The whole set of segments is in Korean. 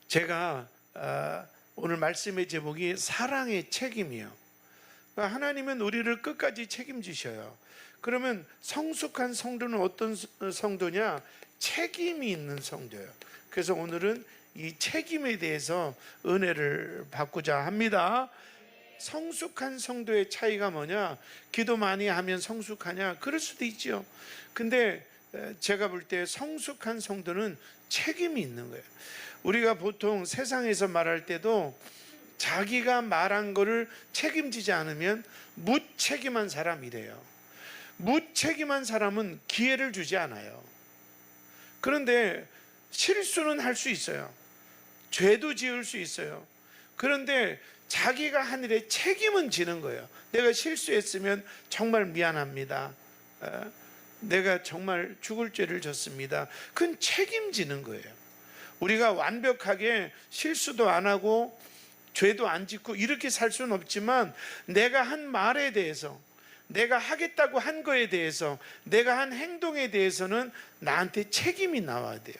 제가 오늘 말씀의 제목이 사랑의 책임이에요. 하나님은 우리를 끝까지 책임지셔요. 그러면 성숙한 성도는 어떤 성도냐? 책임이 있는 성도예요. 그래서 오늘은 이 책임에 대해서 은혜를 받고자 합니다. 성숙한 성도의 차이가 뭐냐? 기도 많이 하면 성숙하냐? 그럴 수도 있죠. 근데 제가 볼 때 성숙한 성도는 책임이 있는 거예요. 우리가 보통 세상에서 말할 때도 자기가 말한 거를 책임지지 않으면 무책임한 사람이래요. 무책임한 사람은 기회를 주지 않아요. 그런데 실수는 할 수 있어요. 죄도 지을 수 있어요. 그런데 자기가 한 일에 책임은 지는 거예요. 내가 실수했으면 정말 미안합니다. 내가 정말 죽을 죄를 졌습니다. 그건 책임지는 거예요. 우리가 완벽하게 실수도 안 하고 죄도 안 짓고 이렇게 살 수는 없지만 내가 한 말에 대해서, 내가 하겠다고 한 거에 대해서, 내가 한 행동에 대해서는 나한테 책임이 나와야 돼요.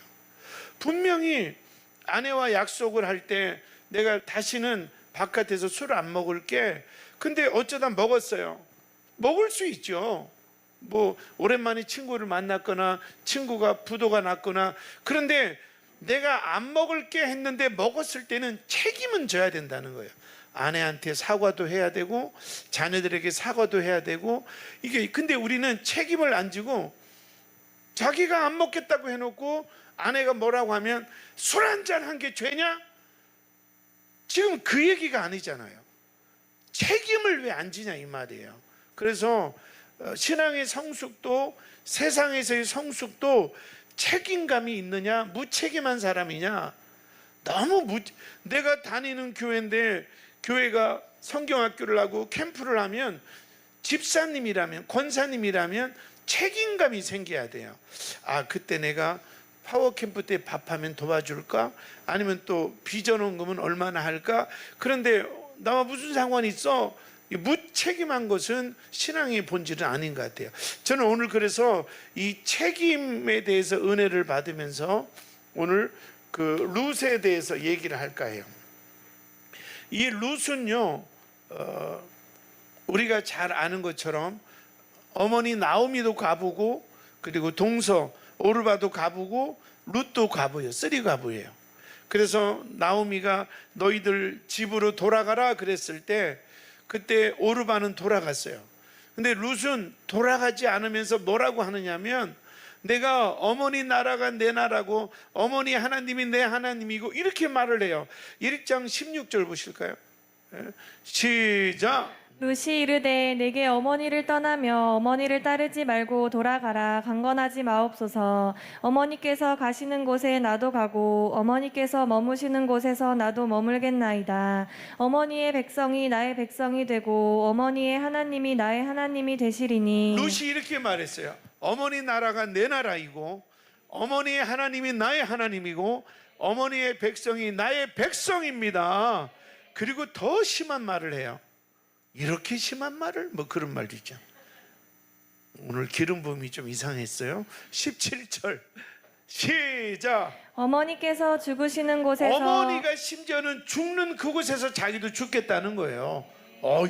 분명히 아내와 약속을 할 때 내가 다시는 바깥에서 술 안 먹을게. 근데 어쩌다 먹었어요. 먹을 수 있죠. 오랜만에 친구를 만났거나 친구가 부도가 났거나. 그런데 내가 안 먹을게 했는데 먹었을 때는 책임은 져야 된다는 거예요. 아내한테 사과도 해야 되고 자녀들에게 사과도 해야 되고. 근데 우리는 책임을 안 지고 자기가 안 먹겠다고 해놓고 아내가 뭐라고 하면 술 한잔 한 게 죄냐? 지금 그 얘기가 아니잖아요. 책임을 왜 안 지냐 이 말이에요. 그래서 신앙의 성숙도, 세상에서의 성숙도 책임감이 있느냐, 무책임한 사람이냐. 내가 다니는 교회인데 교회가 성경학교를 하고 캠프를 하면 집사님이라면, 권사님이라면 책임감이 생겨야 돼요. 그때 내가 파워캠프 때 밥하면 도와줄까? 아니면 또 비전원금은 얼마나 할까? 그런데 나와 무슨 상관이 있어? 무책임한 것은 신앙의 본질은 아닌 것 같아요. 저는 오늘 그래서 이 책임에 대해서 은혜를 받으면서 오늘 그 룻에 대해서 얘기를 할까 해요. 이 룻은요, 우리가 잘 아는 것처럼 어머니 나오미도 과부고, 그리고 동서 오르바도 과부고, 룻도 과부예요. 쓰리 과부예요. 그래서 나오미가 너희들 집으로 돌아가라 그랬을 때 그때 오르바는 돌아갔어요. 근데 룻은 돌아가지 않으면서 뭐라고 하느냐면, 내가 어머니 나라가 내 나라고 어머니 하나님이 내 하나님이고 이렇게 말을 해요. 1장 16절 보실까요? 시작. 룻이 이르되 내게 어머니를 떠나며 어머니를 따르지 말고 돌아가라. 강건하지 마옵소서. 어머니께서 가시는 곳에 나도 가고 어머니께서 머무시는 곳에서 나도 머물겠나이다. 어머니의 백성이 나의 백성이 되고 어머니의 하나님이 나의 하나님이 되시리니. 룻이 이렇게 말했어요. 어머니 나라가 내 나라이고 어머니의 하나님이 나의 하나님이고 어머니의 백성이 나의 백성입니다. 그리고 더 심한 말을 해요. 이렇게 심한 말을? 그런 말도 있죠. 오늘 기름 부음이 좀 이상했어요. 17절 시작. 어머니께서 죽으시는 곳에서. 어머니가 심지어는 죽는 그곳에서 자기도 죽겠다는 거예요.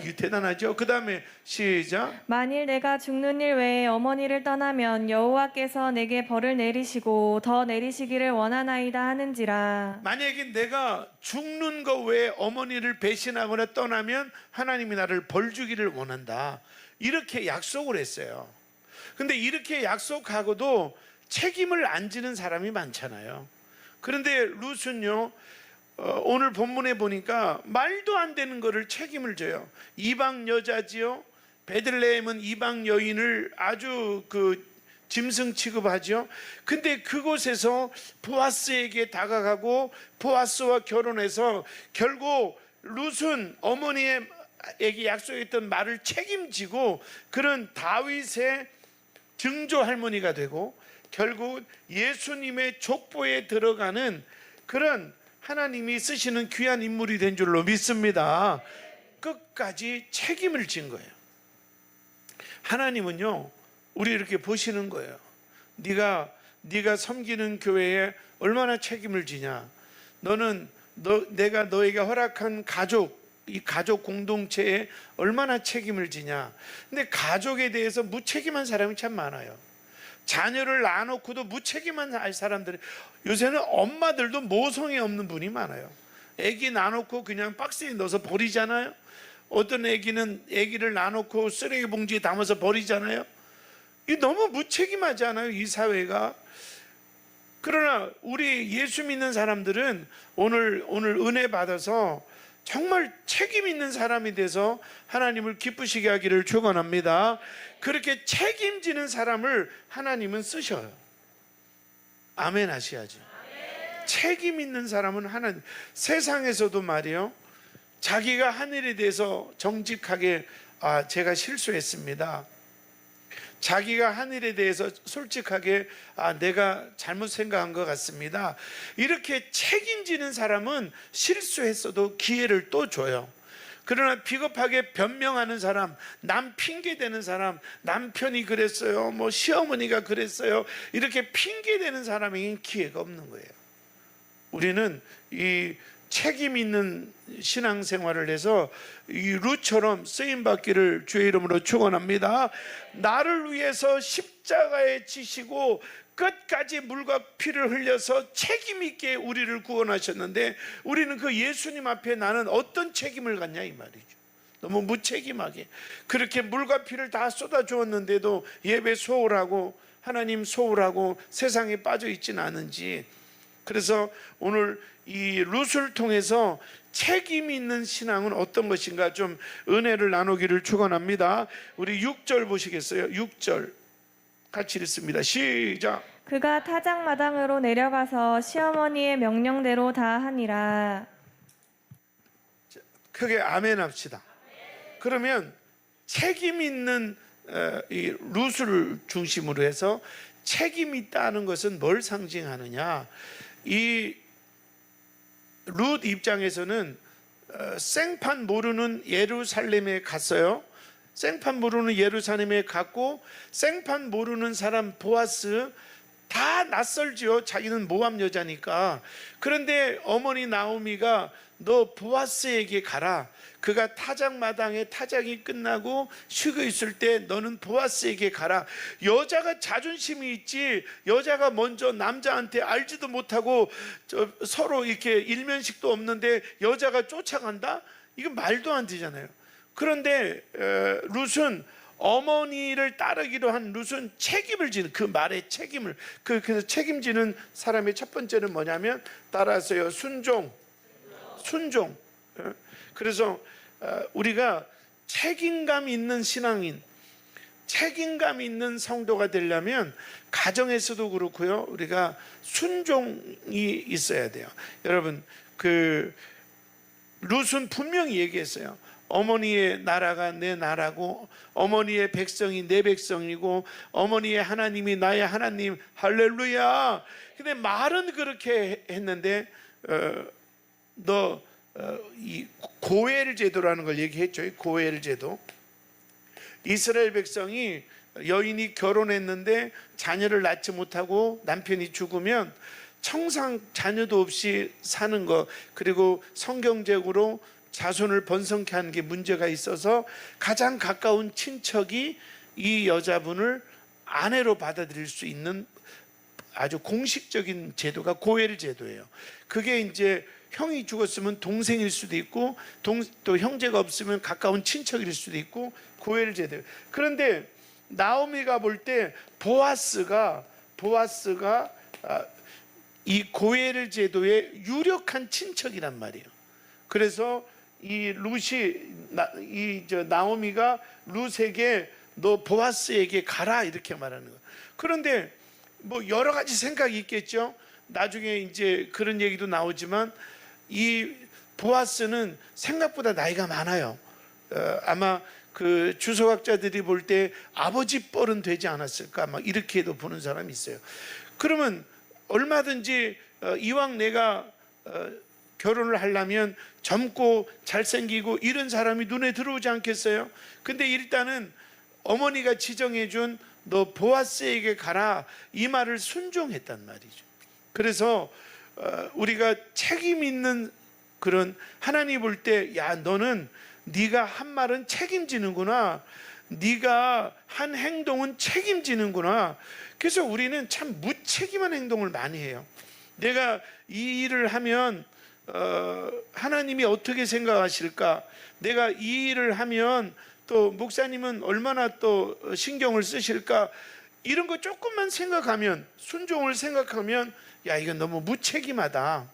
이게 대단하죠. 그 다음에 시작. 만일 내가 죽는 일 외에 어머니를 떠나면 여호와께서 내게 벌을 내리시고 더 내리시기를 원하나이다 하는지라. 만약에 내가 죽는 것 외에 어머니를 배신하거나 떠나면 하나님이 나를 벌 주기를 원한다. 이렇게 약속을 했어요. 근데 이렇게 약속하고도 책임을 안 지는 사람이 많잖아요. 그런데 룻은요, 오늘 본문에 보니까 말도 안 되는 거를 책임을 져요. 이방 여자지요. 베들레헴은 이방 여인을 아주 짐승 취급하죠. 근데 그곳에서 보아스에게 다가가고 보아스와 결혼해서 결국 룻은 어머니에게 약속했던 말을 책임지고 그런 다윗의 증조 할머니가 되고 결국 예수님의 족보에 들어가는 그런 하나님이 쓰시는 귀한 인물이 된 줄로 믿습니다. 끝까지 책임을 진 거예요. 하나님은요, 우리 이렇게 보시는 거예요. 네가 섬기는 교회에 얼마나 책임을 지냐. 내가 너에게 허락한 이 가족 공동체에 얼마나 책임을 지냐. 근데 가족에 대해서 무책임한 사람이 참 많아요. 자녀를 낳아놓고도 무책임한 사람들이, 요새는 엄마들도 모성이 없는 분이 많아요. 아기 낳아놓고 그냥 박스에 넣어서 버리잖아요. 어떤 아기를 낳아놓고 쓰레기 봉지에 담아서 버리잖아요. 이 너무 무책임하지 않아요, 이 사회가? 그러나 우리 예수 믿는 사람들은 오늘 은혜 받아서 정말 책임 있는 사람이 돼서 하나님을 기쁘시게 하기를 축원합니다. 그렇게 책임지는 사람을 하나님은 쓰셔요. 아멘 하셔야지. 책임 있는 사람은 하나님, 세상에서도 말이요, 자기가 한 일에 대해서 정직하게 제가 실수했습니다, 자기가 한 일에 대해서 솔직하게 내가 잘못 생각한 것 같습니다, 이렇게 책임지는 사람은 실수했어도 기회를 또 줘요. 그러나 비겁하게 변명하는 사람, 남 핑계대는 사람, 남편이 그랬어요, 뭐 시어머니가 그랬어요, 이렇게 핑계대는 사람에게는 기회가 없는 거예요. 우리는 이 책임 있는 신앙생활을 해서 이 룻처럼 쓰임받기를 주의 이름으로 축원합니다. 나를 위해서 십자가에 지시고 끝까지 물과 피를 흘려서 책임 있게 우리를 구원하셨는데, 우리는 그 예수님 앞에 나는 어떤 책임을 갖냐 이 말이죠. 너무 무책임하게 그렇게 물과 피를 다 쏟아주었는데도 예배 소홀하고 하나님 소홀하고 세상에 빠져 있지는 않은지. 그래서 오늘 이 룻을 통해서 책임 있는 신앙은 어떤 것인가 좀 은혜를 나누기를 축원합니다. 우리 6절 보시겠어요? 6절 같이 읽습니다. 시작. 그가 타작마당으로 내려가서 시어머니의 명령대로 다 하니라. 크게 아멘 합시다. 그러면 책임 있는 이 룻을 중심으로 해서 책임 있다는 것은 뭘 상징하느냐? 이 룻 입장에서는 생판 모르는 예루살렘에 갔어요. 생판 모르는 예루살렘에 갔고, 생판 모르는 사람 보아스 다 낯설지요. 자기는 모압 여자니까. 그런데 어머니 나오미가 너 보아스에게 가라. 그가 타작마당에 타작이 끝나고 쉬고 있을 때 너는 보아스에게 가라. 여자가 자존심이 있지, 여자가 먼저 남자한테 알지도 못하고 서로 이렇게 일면식도 없는데 여자가 쫓아간다? 이건 말도 안 되잖아요. 그런데 룻은, 어머니를 따르기로 한 룻은 책임을 지는, 그 말의 책임을, 그래서 책임지는 사람의 첫 번째는 뭐냐면, 따라서요, 순종. 그래서 우리가 책임감 있는 신앙인, 책임감 있는 성도가 되려면 가정에서도 그렇고요, 우리가 순종이 있어야 돼요. 여러분, 그 룻은 분명히 얘기했어요. 어머니의 나라가 내 나라고, 어머니의 백성이 내 백성이고, 어머니의 하나님이 나의 하나님, 할렐루야. 근데 말은 그렇게 했는데 이 고엘 제도라는 걸 얘기했죠. 고엘 제도. 이스라엘 백성이 여인이 결혼했는데 자녀를 낳지 못하고 남편이 죽으면 청상 자녀도 없이 사는 것, 그리고 성경적으로 자손을 번성케 하는 게 문제가 있어서 가장 가까운 친척이 이 여자분을 아내로 받아들일 수 있는 아주 공식적인 제도가 고엘 제도예요. 그게 이제 형이 죽었으면 동생일 수도 있고, 또 형제가 없으면 가까운 친척일 수도 있고, 고엘 제도예요. 그런데 나오미가 볼 때 보아스가 이 고엘 제도의 유력한 친척이란 말이에요. 그래서 이 룻이 나오미가 룻에게 너 보아스에게 가라 이렇게 말하는 거예요. 그런데 뭐 여러 가지 생각이 있겠죠. 나중에 이제 그런 얘기도 나오지만 이 보아스는 생각보다 나이가 많아요. 아마 그 주석학자들이 볼 때 아버지 뻘은 되지 않았을까, 막 이렇게도 보는 사람이 있어요. 그러면 얼마든지 이왕 내가 결혼을 하려면 젊고 잘생기고 이런 사람이 눈에 들어오지 않겠어요? 근데 일단은 어머니가 지정해준 너 보아스에게 가라, 이 말을 순종했단 말이죠. 그래서 우리가 책임 있는 그런, 하나님 볼 때 야 너는 네가 한 말은 책임지는구나, 네가 한 행동은 책임지는구나. 그래서 우리는 참 무책임한 행동을 많이 해요. 내가 이 일을 하면 하나님이 어떻게 생각하실까, 내가 이 일을 하면 또 목사님은 얼마나 또 신경을 쓰실까, 이런 거 조금만 생각하면, 순종을 생각하면 야 이건 너무 무책임하다,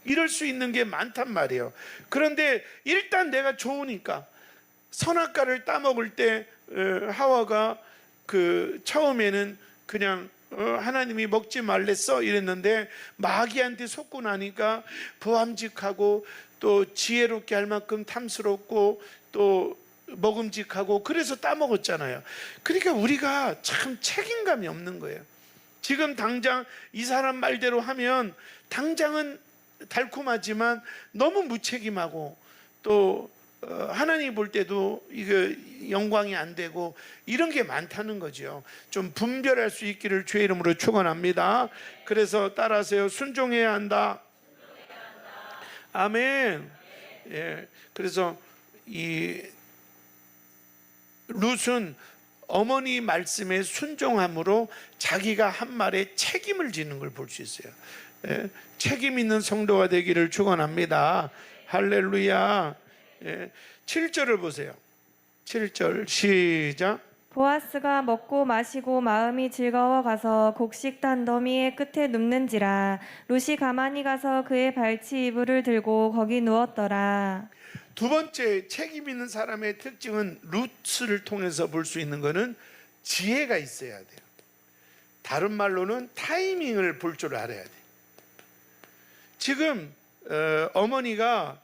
이럴 수 있는 게 많단 말이에요. 그런데 일단 내가 좋으니까, 선악과를 따먹을 때 하와가 그 처음에는 그냥 하나님이 먹지 말랬어 이랬는데, 마귀한테 속고 나니까 보암직하고 또 지혜롭게 할 만큼 탐스럽고 또 먹음직하고, 그래서 따먹었잖아요. 그러니까 우리가 참 책임감이 없는 거예요. 지금 당장 이 사람 말대로 하면 당장은 달콤하지만 너무 무책임하고, 또 하나님 볼 때도 이거 영광이 안 되고, 이런 게 많다는 거죠. 좀 분별할 수 있기를 주의 이름으로 축원합니다. 그래서 따라하세요. 순종해야 한다. 아멘. 예. 그래서 이 룻은 어머니 말씀에 순종함으로 자기가 한 말에 책임을 지는 걸 볼 수 있어요. 예. 책임 있는 성도가 되기를 축원합니다. 할렐루야. 예. 7절을 보세요. 7절 시작. 보아스가 먹고 마시고 마음이 즐거워 가서 곡식 단더미의 끝에 눕는지라 룻이 가만히 가서 그의 발치 이불을 들고 거기 누웠더라. 두 번째 책임 있는 사람의 특징은, 룻을 통해서 볼 수 있는 것은 지혜가 있어야 돼요. 다른 말로는 타이밍을 볼 줄 알아야 돼요. 지금 어머니가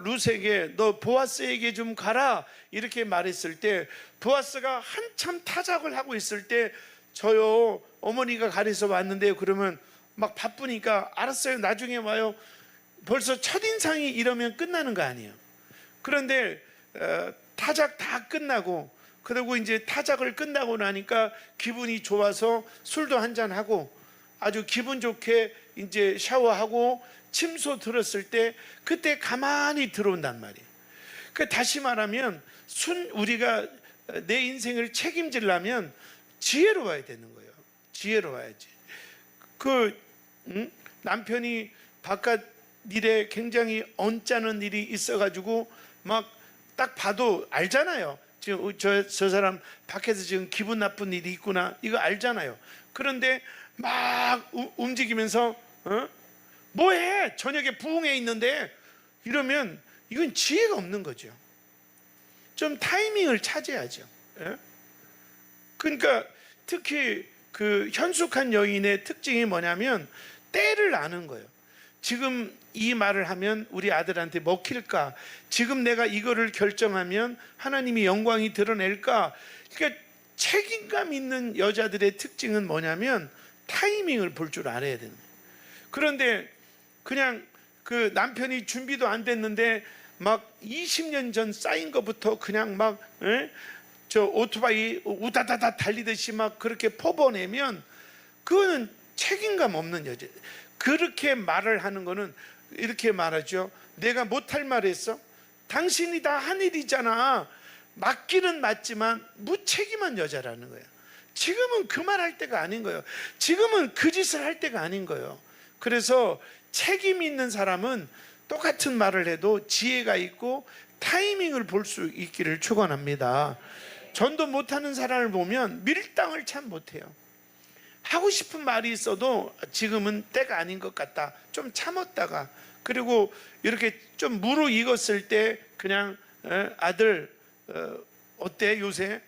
룻에게 너 보아스에게 좀 가라 이렇게 말했을 때, 보아스가 한참 타작을 하고 있을 때 저요 어머니가 가려서 왔는데요, 그러면 막 바쁘니까 알았어요 나중에 와요, 벌써 첫인상이 이러면 끝나는 거 아니에요. 그런데 타작 다 끝나고, 그리고 이제 타작을 끝나고 나니까 기분이 좋아서 술도 한잔하고 아주 기분 좋게 이제 샤워하고 침소 들었을 때, 그때 가만히 들어온단 말이에요. 그러니까 다시 말하면 우리가 내 인생을 책임지려면 지혜로워야 되는 거예요. 지혜로워야지. 남편이 바깥 일에 굉장히 언짢은 일이 있어가지고 막 딱 봐도 알잖아요. 지금 저 사람 밖에서 지금 기분 나쁜 일이 있구나, 이거 알잖아요. 그런데 막 움직이면서 뭐해? 저녁에 부흥회 있는데, 이러면 이건 지혜가 없는 거죠. 좀 타이밍을 찾아야죠. 예? 그러니까 특히 그 현숙한 여인의 특징이 뭐냐면 때를 아는 거예요. 지금 이 말을 하면 우리 아들한테 먹힐까? 지금 내가 이거를 결정하면 하나님이 영광이 드러낼까? 그러니까 책임감 있는 여자들의 특징은 뭐냐면 타이밍을 볼 줄 알아야 되는 거예요. 그런데 그냥 그 남편이 준비도 안 됐는데 막 20년 전 쌓인 것부터 그냥 막 저 오토바이 우다다다 달리듯이 막 그렇게 퍼버내면, 그거는 책임감 없는 여자. 그렇게 말을 하는 거는 이렇게 말하죠. 내가 못할 말 했어? 당신이 다 한 일이잖아. 맞기는 맞지만 무책임한 여자라는 거예요. 지금은 그 말 할 때가 아닌 거예요. 지금은 그 짓을 할 때가 아닌 거예요. 그래서 책임 있는 사람은 똑같은 말을 해도 지혜가 있고 타이밍을 볼 수 있기를 축원합니다. 전도 못하는 사람을 보면 밀당을 참 못해요. 하고 싶은 말이 있어도 지금은 때가 아닌 것 같다, 좀 참았다가, 그리고 이렇게 좀 무르익었을 때 그냥 아들 어때 요새?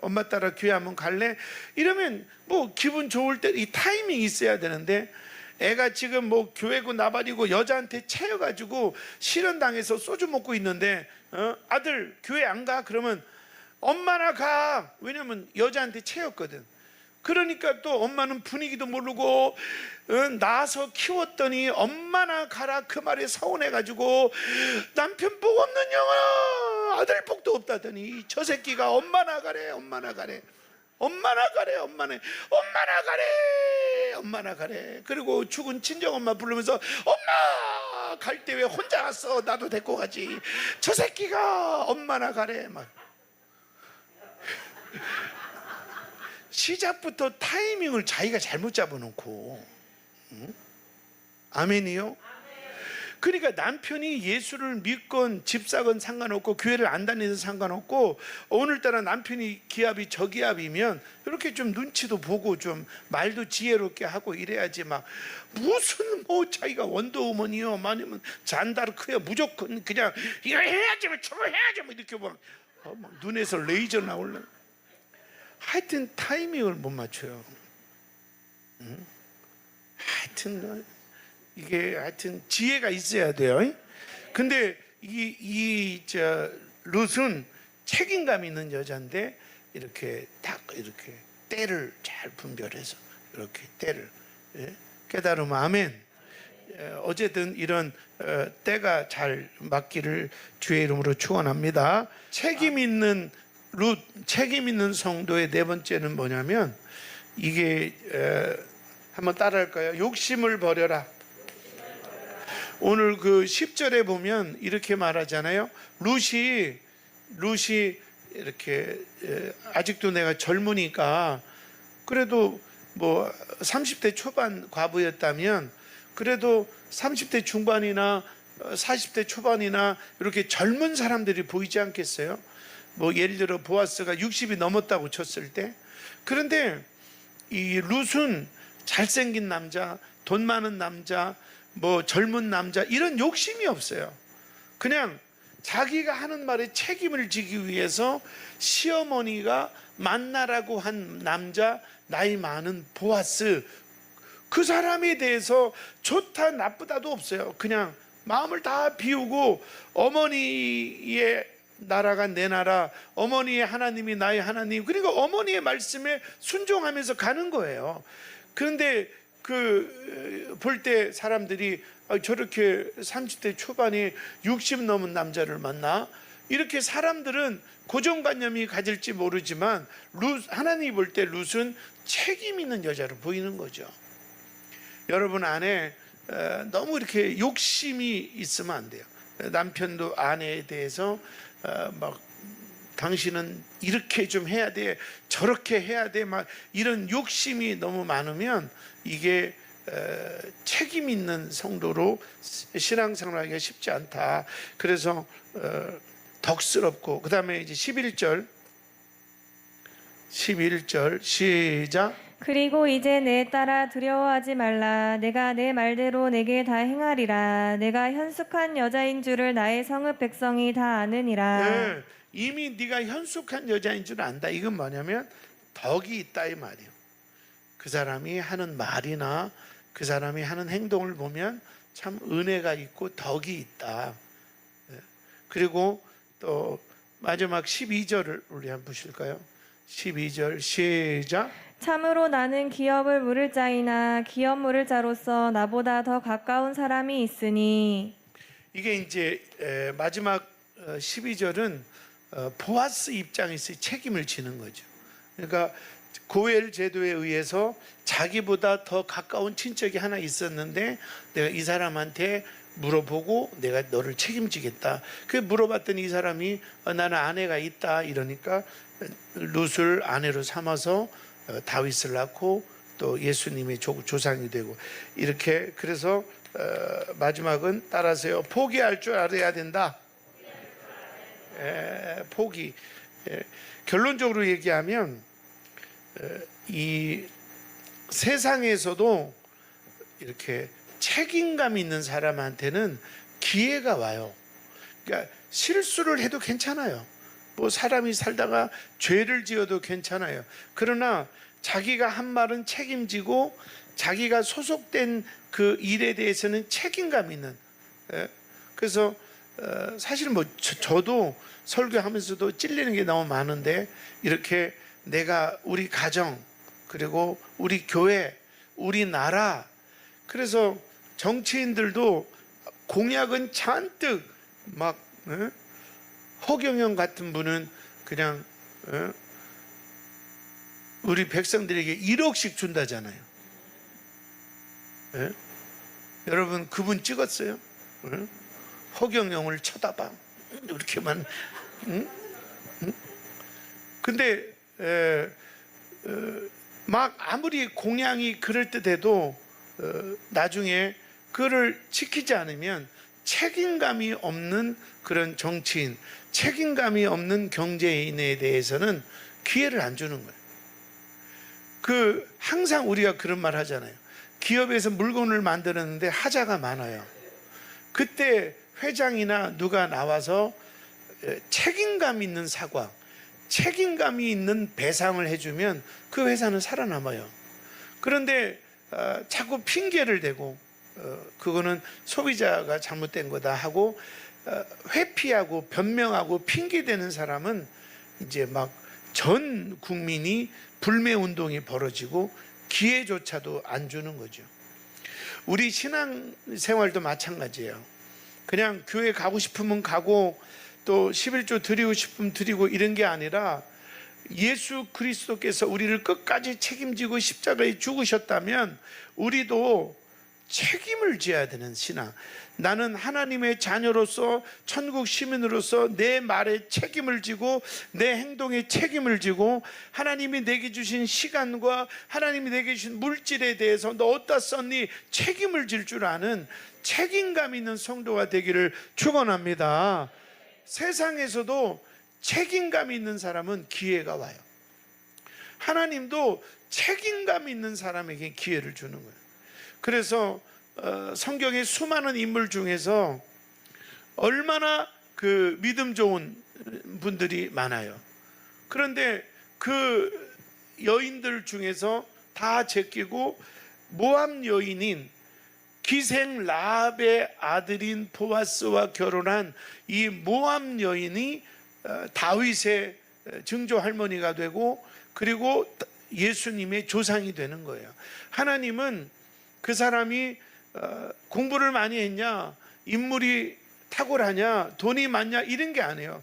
엄마 따라 교회 한번 갈래? 이러면 뭐 기분 좋을 때 이 타이밍이 있어야 되는데, 애가 지금 뭐 교회고 나발이고 여자한테 채여가지고 실현당해서 소주 먹고 있는데 아들 교회 안 가? 그러면 엄마나 가. 왜냐면 여자한테 채였거든. 그러니까 또 엄마는 분위기도 모르고 낳아서 키웠더니 엄마나 가라 그 말에 서운해가지고 남편 복 없는 영아, 아들 복도 없다더니 저 새끼가 엄마나 가래, 엄마나 가래, 엄마나 가래, 엄마나 가래, 엄마나 가래. 그리고 죽은 친정엄마 부르면서 엄마 갈 때 왜 혼자 갔어? 나도 데리고 가지. 저 새끼가 엄마나 가래. 막 시작부터 타이밍을 자기가 잘못 잡아놓고, 응? 아멘이요? 그러니까 남편이 예수를 믿건 집사건 상관없고 교회를 안 다니든 상관없고, 오늘따라 남편이 기압이 저기압이면 이렇게 좀 눈치도 보고 좀 말도 지혜롭게 하고 이래야지. 막 무슨 뭐 자기가 원더우먼이요 아니면 잔다르크요 무조건 그냥 이거 해야지 뭐 저거 해야지 뭐 이렇게 막 눈에서 레이저 나올라. 하여튼 타이밍을 못 맞춰요. 응? 하여튼 이게 하여튼 지혜가 있어야 돼요. 근데 저 룻은 책임감 있는 여자인데 이렇게 딱 이렇게 때를 잘 분별해서 이렇게 때를, 예? 깨달으면 아멘. 어쨌든 이런 때가 잘 맞기를 주의 이름으로 축원합니다. 책임 있는 룻, 책임 있는 성도의 네 번째는 뭐냐면, 이게 한번 따라할까요? 욕심을 버려라. 오늘 그 10절에 보면 이렇게 말하잖아요. 룻이 이렇게 아직도 내가 젊으니까, 그래도 뭐 30대 초반 과부였다면 그래도 30대 중반이나 40대 초반이나 이렇게 젊은 사람들이 보이지 않겠어요? 뭐 예를 들어 보아스가 60이 넘었다고 쳤을 때. 그런데 이 룻은 잘생긴 남자, 돈 많은 남자, 뭐 젊은 남자, 이런 욕심이 없어요. 그냥 자기가 하는 말에 책임을 지기 위해서 시어머니가 만나라고 한 남자, 나이 많은 보아스, 그 사람에 대해서 좋다 나쁘다도 없어요. 그냥 마음을 다 비우고 어머니의 나라가 내 나라, 어머니의 하나님이 나의 하나님, 그러니까 어머니의 말씀에 순종하면서 가는 거예요. 그런데 볼 때 사람들이 저렇게 30대 초반에 60 넘은 남자를 만나? 이렇게 사람들은 고정관념이 가질지 모르지만 하나님이 볼 때 룻은 책임 있는 여자로 보이는 거죠. 여러분 안에 너무 이렇게 욕심이 있으면 안 돼요. 남편도 아내에 대해서 막 당신은 이렇게 좀 해야 돼, 저렇게 해야 돼, 막 이런 욕심이 너무 많으면 이게 책임 있는 성도로 신앙생활하기가 쉽지 않다. 그래서 덕스럽고, 그 다음에 이제 11절 시작. 그리고 이제 내 딸아 두려워하지 말라. 내가 내 말대로 내게 다 행하리라. 내가 현숙한 여자인 줄을 나의 성읍 백성이 다 아느니라. 네, 이미 네가 현숙한 여자인 줄 안다. 이건 뭐냐면 덕이 있다 이 말이에요. 그 사람이 하는 말이나 그 사람이 하는 행동을 보면 참 은혜가 있고 덕이 있다. 그리고 또 마지막 12절을 우리 한번 보실까요? 12절 시작. 참으로 나는 기업을 물을 자이나 기업 물을 자로서 나보다 더 가까운 사람이 있으니. 이게 이제 마지막 12절은 보아스 입장에서 책임을 지는 거죠. 그러니까 고엘 제도에 의해서 자기보다 더 가까운 친척이 하나 있었는데 내가 이 사람한테 물어보고 내가 너를 책임지겠다. 그 물어봤더니 이 사람이 나는 아내가 있다 이러니까 룻을 아내로 삼아서 다윗을 낳고 또 예수님의 조상이 되고 이렇게. 그래서 마지막은 따라서요. 포기할 줄 알아야 된다. 포기. 결론적으로 얘기하면 이 세상에서도 이렇게 책임감 있는 사람한테는 기회가 와요. 그러니까 실수를 해도 괜찮아요. 뭐 사람이 살다가 죄를 지어도 괜찮아요. 그러나 자기가 한 말은 책임지고 자기가 소속된 그 일에 대해서는 책임감 있는. 그래서 사실 뭐 저도 설교하면서도 찔리는 게 너무 많은데 이렇게 내가 우리 가정 그리고 우리 교회 우리나라, 그래서 정치인들도 공약은 잔뜩 막 허경영 같은 분은 그냥 우리 백성들에게 1억씩 준다잖아요. 예? 여러분 그분 찍었어요? 예? 허경영을 쳐다봐 이렇게만. 응? 응? 근데 막 아무리 공양이 그럴듯해도 나중에 그를 지키지 않으면 책임감이 없는 그런 정치인, 책임감이 없는 경제인에 대해서는 기회를 안 주는 거예요. 항상 우리가 그런 말 하잖아요. 기업에서 물건을 만드는데 하자가 많아요. 그때 회장이나 누가 나와서 책임감 있는 사과, 책임감이 있는 배상을 해주면 그 회사는 살아남아요. 그런데 자꾸 핑계를 대고 그거는 소비자가 잘못된 거다 하고 회피하고 변명하고 핑계대는 사람은 이제 막 전 국민이 불매 운동이 벌어지고 기회조차도 안 주는 거죠. 우리 신앙생활도 마찬가지예요. 그냥 교회 가고 싶으면 가고 또 11조 드리고 싶으면 드리고 이런 게 아니라 예수 그리스도께서 우리를 끝까지 책임지고 십자가에 죽으셨다면 우리도 책임을 져야 되는 신앙. 나는 하나님의 자녀로서 천국 시민으로서 내 말에 책임을 지고 내 행동에 책임을 지고 하나님이 내게 주신 시간과 하나님이 내게 주신 물질에 대해서 너 어디다 썼니? 책임을 질 줄 아는 책임감 있는 성도가 되기를 축원합니다. 세상에서도 책임감 있는 사람은 기회가 와요. 하나님도 책임감 있는 사람에게 기회를 주는 거예요. 그래서 성경의 수많은 인물 중에서 얼마나 그 믿음 좋은 분들이 많아요. 그런데 그 여인들 중에서 다 제끼고 모압 여인인 기생 라합의 아들인 보아스와 결혼한 이 모압 여인이 다윗의 증조 할머니가 되고 그리고 예수님의 조상이 되는 거예요. 하나님은 그 사람이 공부를 많이 했냐, 인물이 탁월하냐, 돈이 많냐 이런 게 아니에요.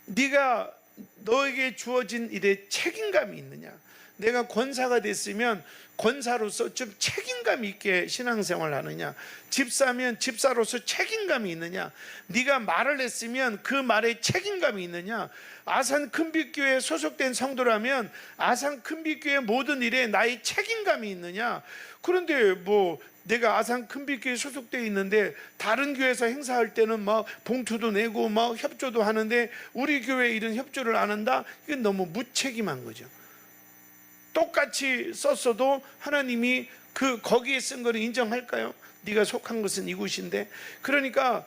네가 너에게 주어진 일에 책임감이 있느냐. 내가 권사가 됐으면 권사로서 좀 책임감 있게 신앙생활을 하느냐, 집사면 집사로서 책임감이 있느냐, 네가 말을 했으면 그 말에 책임감이 있느냐, 아산 큰빛교회에 소속된 성도라면 아산 큰빛교회 모든 일에 나의 책임감이 있느냐. 그런데 뭐 내가 아산 큰빛교회에 소속되어 있는데 다른 교회에서 행사할 때는 막 봉투도 내고 막 협조도 하는데 우리 교회 이런 협조를 안 한다? 이건 너무 무책임한 거죠. 똑같이 썼어도 하나님이 거기에 쓴 거를 인정할까요? 네가 속한 것은 이곳인데. 그러니까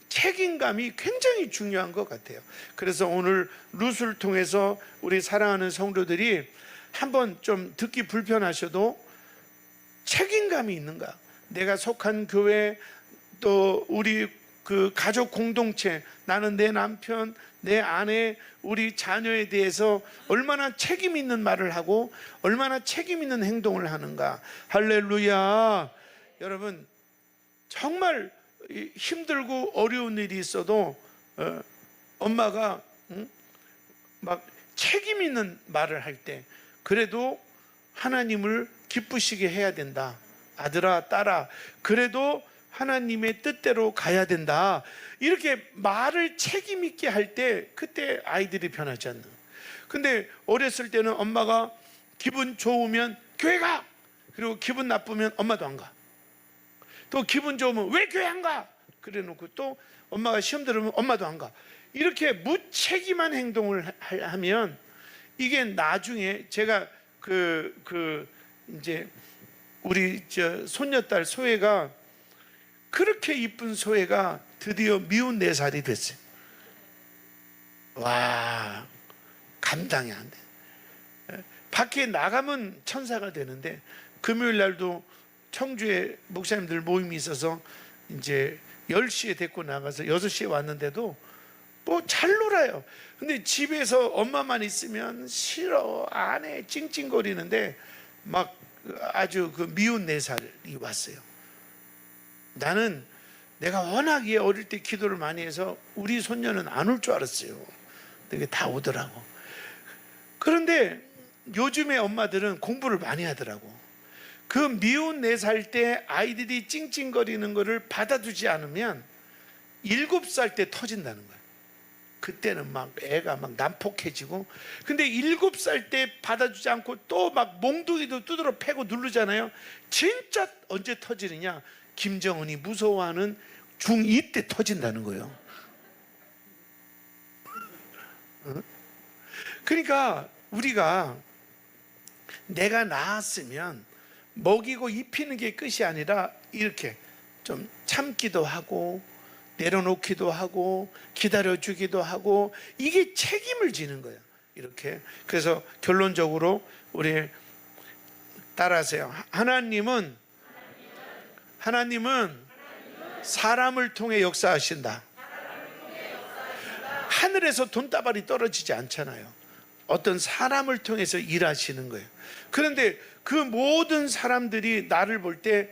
책임감이 굉장히 중요한 것 같아요. 그래서 오늘 룻을 통해서 우리 사랑하는 성도들이 한번 좀 듣기 불편하셔도 책임감이 있는가? 내가 속한 교회, 또 우리 그 가족 공동체, 나는 내 남편, 내 아내, 우리 자녀에 대해서 얼마나 책임 있는 말을 하고 얼마나 책임 있는 행동을 하는가. 할렐루야. 여러분 정말 힘들고 어려운 일이 있어도 엄마가 막 책임 있는 말을 할 때 그래도 하나님을 기쁘시게 해야 된다. 아들아, 딸아, 그래도 하나님의 뜻대로 가야 된다. 이렇게 말을 책임 있게 할 때 그때 아이들이 변하지 않는. 근데 어렸을 때는 엄마가 기분 좋으면 교회 가. 그리고 기분 나쁘면 엄마도 안 가. 또 기분 좋으면 왜 교회 안 가? 그래 놓고 또 엄마가 시험 들으면 엄마도 안 가. 이렇게 무책임한 행동을 하면 이게 나중에 제가 이제 우리 손녀딸 소혜가 그렇게 이쁜 소혜가 드디어 미운 4살이 됐어요. 와, 감당이 안 돼. 밖에 나가면 천사가 되는데 금요일 날도 청주에 목사님들 모임이 있어서 이제 10시에 데리고 나가서 6시에 왔는데도 뭐 잘 놀아요. 근데 집에서 엄마만 있으면 싫어, 안 해, 찡찡거리는데 막 아주 미운 4살이 왔어요. 나는 내가 워낙에 어릴 때 기도를 많이 해서 우리 손녀는 안 올 줄 알았어요. 근데 다 오더라고. 그런데 요즘에 엄마들은 공부를 많이 하더라고. 그 미운 4살 때 아이들이 찡찡거리는 거를 받아두지 않으면 7살 때 터진다는 거예요. 그때는 막 애가 막 난폭해지고, 근데 7살 때 받아주지 않고 또 막 몽둥이도 두드러 패고 누르잖아요. 진짜 언제 터지느냐? 김정은이 무서워하는 중2 때 터진다는 거예요. 그러니까 우리가 내가 낳았으면 먹이고 입히는 게 끝이 아니라 이렇게 좀 참기도 하고 내려놓기도 하고 기다려주기도 하고, 이게 책임을 지는 거예요. 이렇게. 그래서 결론적으로 우리 따라하세요. 하나님은 사람을 통해 역사하신다. 하늘에서 돈다발이 떨어지지 않잖아요. 어떤 사람을 통해서 일하시는 거예요. 그런데 그 모든 사람들이 나를 볼 때,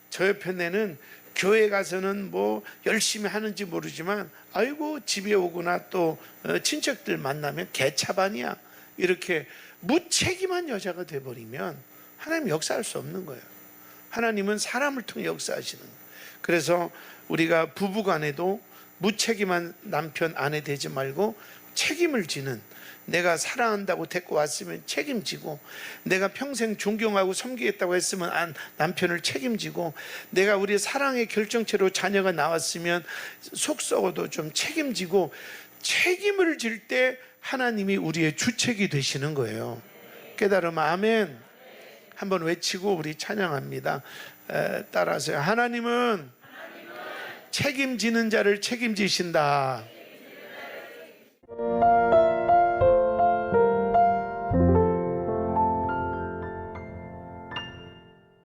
저 옆에는 교회 가서는 뭐 열심히 하는지 모르지만, 아이고 집에 오거나 또 친척들 만나면 개차반이야, 이렇게 무책임한 여자가 돼버리면 하나님 역사할 수 없는 거예요. 하나님은 사람을 통해 역사하시는 거예요. 그래서 우리가 부부간에도 무책임한 남편 아내 되지 말고 책임을 지는, 내가 사랑한다고 데리고 왔으면 책임지고, 내가 평생 존경하고 섬기겠다고 했으면 남편을 책임지고, 내가 우리 사랑의 결정체로 자녀가 나왔으면 속 썩어도 좀 책임지고, 책임을 질 때 하나님이 우리의 주책이 되시는 거예요. 깨달으면 아멘. 한번 외치고 우리 찬양합니다. 따라하세요. 하나님은 책임지는 자를 책임지신다.